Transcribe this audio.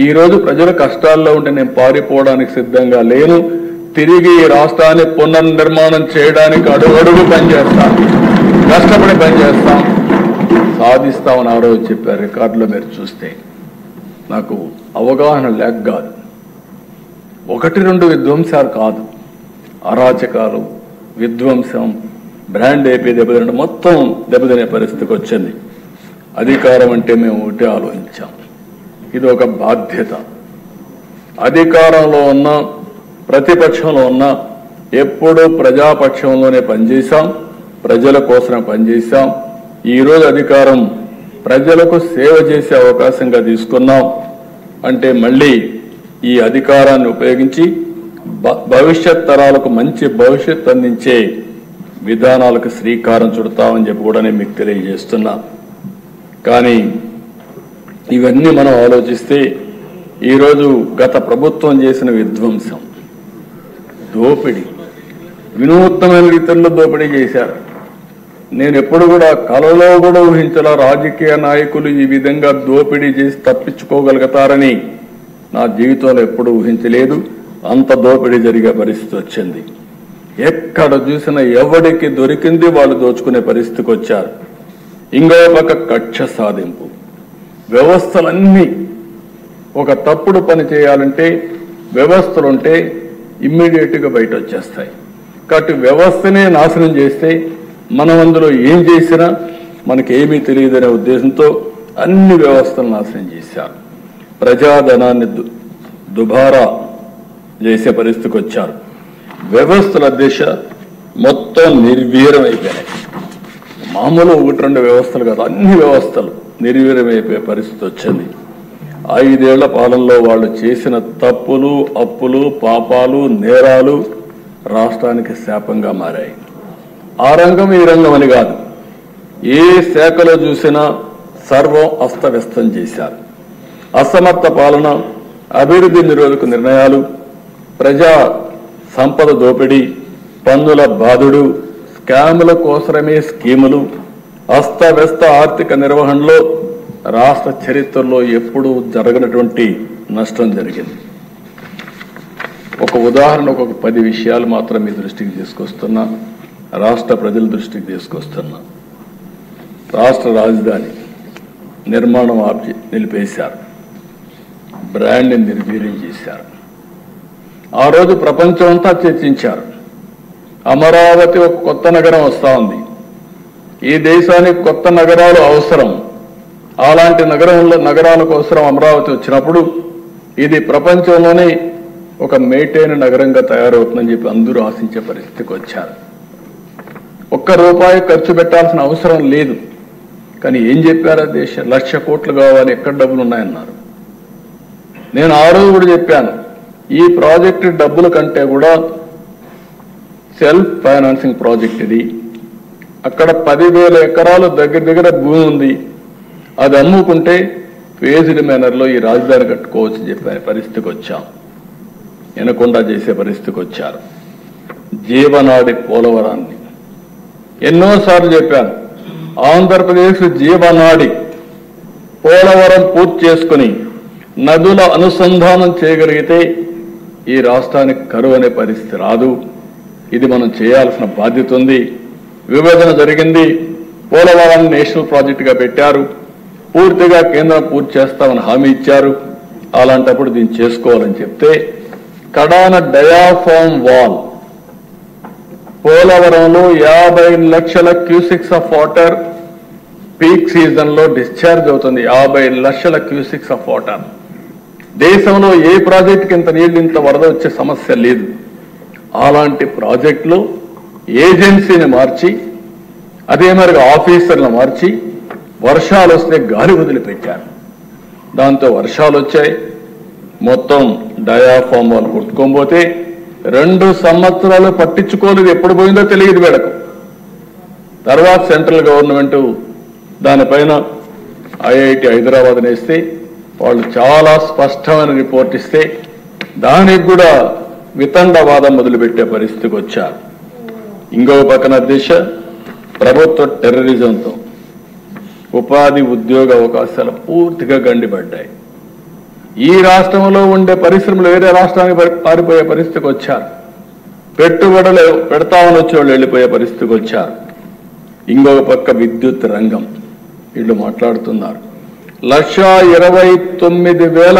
ఈ రోజు ప్రజల కష్టాల్లో ఉంటే నేను పారిపోవడానికి సిద్ధంగా లేను. తిరిగి ఈ రాష్ట్రాన్ని పునర్నిర్మాణం చేయడానికి అడుగడుగు పనిచేస్తాం, కష్టపడి పనిచేస్తాం, సాధిస్తామని ఆ రోజు చెప్పారు. రికార్డులో మీరు చూస్తే నాకు అవగాహన లేక కాదు, 1-2 విధ్వంసాలు కాదు, అరాచకాలు, విధ్వంసం, బ్రాండ్ ఏపీ దెబ్బతినడం, మొత్తం దెబ్బతినే పరిస్థితికి వచ్చింది. అధికారం అంటే మేము ఒకటే ఆలోచించాం, ఇది ఒక బాధ్యత. అధికారంలో ఉన్న ప్రతిపక్షంలో ఉన్న ఎప్పుడూ ప్రజాపక్షంలోనే పనిచేశాం, ప్రజల కోసమే పనిచేశాం. ఈరోజు అధికారం ప్రజలకు సేవ చేసే అవకాశంగా తీసుకున్నాం అంటే మళ్ళీ ఈ అధికారాన్ని ఉపయోగించి భవిష్యత్ తరాలకు మంచి భవిష్యత్ అందించే విధానాలకు శ్రీకారం చుడతామని చెప్పి కూడా నేను మీకు తెలియజేస్తున్నా. కానీ ఇవన్నీ మనం ఆలోచిస్తే ఈరోజు గత ప్రభుత్వం చేసిన విధ్వంసం, దోపిడీ, వినూత్నమైన రీతిలో దోపిడీ చేశారు. నేను ఎప్పుడు కూడా కలలో కూడా ఊహించాల రాజకీయ నాయకులు ఈ విధంగా దోపిడీ చేసి తప్పించుకోగలుగుతారని నా జీవితంలో ఎప్పుడు ఊహించలేదు. అంత దోపిడీ జరిగే పరిస్థితి వచ్చింది. ఎక్కడ చూసినా ఎవడికి దొరికింది వాళ్ళు దోచుకునే పరిస్థితికి వచ్చారు. ఇంకో పక్క కక్ష సాధింపు, వ్యవస్థలన్నీ ఒక తప్పుడు పని చేయాలంటే వ్యవస్థలుంటే ఇమ్మీడియట్గా బయట వచ్చేస్తాయి. కాబట్టి వ్యవస్థనే నాశనం చేస్తే మనం అందులో ఏం చేసినా మనకేమీ తెలియదనే ఉద్దేశంతో అన్ని వ్యవస్థలు నాశనం చేశారు. ప్రజాధనాన్ని దుబారా చేసే పరిస్థితికి వచ్చారు. వ్యవస్థల దిశ మొత్తం నిర్వీర్యం అయిపోయినాయి. మామూలు 1-2 వ్యవస్థలు కాదు, అన్ని వ్యవస్థలు నిర్వీర్యమైపోయే పరిస్థితి వచ్చింది. 5 ఏళ్ల పాలనలో వాళ్ళు చేసిన తప్పులు, అప్పులు, పాపాలు, నేరాలు రాష్ట్రానికి శాపంగా మారాయి. ఆ రంగం ఈ రంగం అని కాదు, ఏ శాఖలో చూసినా సర్వం అస్తవ్యస్తం చేశారు. అసమర్థ పాలన, అభివృద్ధి నిరోధక నిర్ణయాలు, ప్రజా సంపద దోపిడీ, పన్నుల బాధుడు, స్కాముల కోసమే స్కీములు, అస్తవ్యస్త ఆర్థిక నిర్వహణలో రాష్ట్ర చరిత్రలో ఎప్పుడూ జరగనటువంటి నష్టం జరిగింది. ఒక ఉదాహరణ, ఒక 10 విషయాలు మాత్రం మీ దృష్టికి తీసుకొస్తున్నా, రాష్ట్ర ప్రజల దృష్టికి తీసుకొస్తున్నా. రాష్ట్ర రాజధాని నిర్మాణం నిలిపేశారు, బ్రాండ్ని నిర్వీర్యం చేశారు. ఆ రోజు ప్రపంచం అంతా చర్చించారు, అమరావతి ఒక కొత్త నగరం వస్తూ ఉంది, ఈ దేశానికి కొత్త నగరాలు అవసరం, అలాంటి నగరాల కోసం అమరావతి వచ్చినప్పుడు ఇది ప్రపంచంలోనే ఒక మేటైన నగరంగా తయారవుతుందని చెప్పి అందరూ ఆశించే పరిస్థితికి వచ్చారు. ₹1 ఖర్చు పెట్టాల్సిన అవసరం లేదు. కానీ ఏం చెప్పారు, దేశం 1,00,000 కోట్లు కావాలి, ఎక్కడ డబ్బులు ఉన్నాయన్నారు. నేను ఆ రోజు కూడా చెప్పాను, ఈ ప్రాజెక్టు డబ్బుల కంటే కూడా సెల్ఫ్ ఫైనాన్సింగ్ ప్రాజెక్ట్ ఇది. అక్కడ 10,000 ఎకరాలు దగ్గర భూమి ఉంది, అది అమ్ముకుంటే ఫేజ్డ్ మేనర్లో ఈ రాజధాని కట్టుకోవచ్చు చెప్పే పరిస్థితికి వచ్చాం. వినకుండా చేసే పరిస్థితికి వచ్చారు. జీవనాడి పోలవరాన్ని ఎన్నోసార్లు చెప్పాను, ఆంధ్రప్రదేశ్ జీవనాడి పోలవరం పూర్తి చేసుకుని నదుల అనుసంధానం చేయగలిగితే ఈ రాష్ట్రానికి కరువు అనే పరిస్థితి రాదు. ఇది మనం చేయాల్సిన బాధ్యత ఉంది. విభజన జరిగింది, పోలవరాన్ని నేషనల్ ప్రాజెక్టుగా పెట్టారు, పూర్తిగా కేంద్రం పూర్తి చేస్తామని హామీ ఇచ్చారు. అలాంటప్పుడు దీన్ని చేసుకోవాలని చెప్తే కడాన డయాఫామ్ వాల్ పోలవరంలో 50 లక్షల cusecs of water peak season లో డిశ్చార్జ్ అవుతుంది. 50 లక్షల క్యూసిక్స్ ఆఫ్ వాటర్. దేశంలో ఏ ప్రాజెక్టుకి ఇంత నీళ్లు, ఇంత వరద వచ్చే సమస్య లేదు. అలాంటి ప్రాజెక్టులు ఏజెన్సీని మార్చి, అదే మరి ఆఫీసర్లను మార్చి, వర్షాలు వస్తే గాలి వదిలిపెట్టారు. దాంతో వర్షాలు వచ్చాయి, మొత్తం డయాఫామ్ వాళ్ళు కొట్టుకోకపోతే 2 సంవత్సరాలు పట్టించుకోలేదు, ఎప్పుడు పోయిందో తెలియదు వీళ్ళకు. తర్వాత సెంట్రల్ గవర్నమెంట్ దానిపైన ఐఐటి హైదరాబాద్ నేస్తే వాళ్ళు చాలా స్పష్టమైన రిపోర్ట్ ఇస్తే దానికి కూడా వితండవాదం మొదలుపెట్టే పరిస్థితికి వచ్చారు. ఇంకో పక్కన దిశ ప్రభుత్వ టెర్రరిజంతో ఉపాధి ఉద్యోగ అవకాశాలు పూర్తిగా గండిపడ్డాయి. ఈ రాష్ట్రంలో ఉండే పరిశ్రమలు వేరే రాష్ట్రానికి పారిపోయే పరిస్థితికి వచ్చారు. పెట్టుబడులు పెడతామని వచ్చేవాళ్ళు వెళ్ళిపోయే పరిస్థితికి వచ్చారు. ఇంకొక పక్క విద్యుత్ రంగం వీళ్ళు మాట్లాడుతున్నారు. 1,29,000